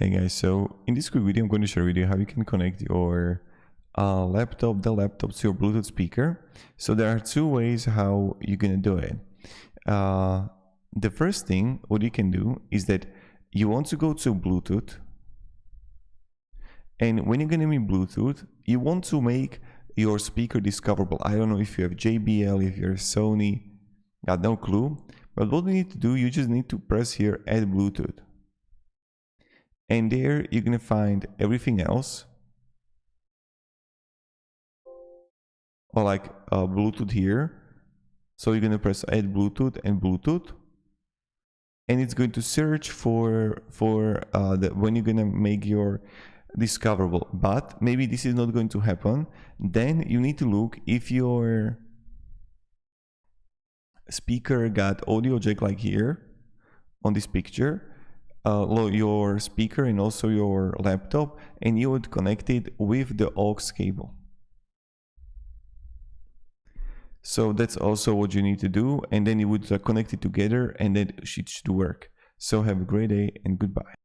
Hey guys, so in this quick video I'm going to share with you how you can connect your Dell laptop to your Bluetooth speaker. So there are two ways how you're going to do it. The first thing what you can do is that you want to go to Bluetooth, and when you're going to be Bluetooth, you want to make your speaker discoverable. I don't know if you have JBL, if you're Sony, got no clue, but what we need to do, you just need to press here add Bluetooth. And there you're going to find everything else, or like Bluetooth here. So you're going to press add Bluetooth and Bluetooth, and it's going to search for when you're going to make your discoverable. But maybe this is not going to happen. Then you need to look if your speaker got audio jack like here on this picture, your speaker and also your laptop, and you would connect it with the aux cable. So that's also what you need to do, and then you would connect it together, and then it should work. So have a great day and goodbye.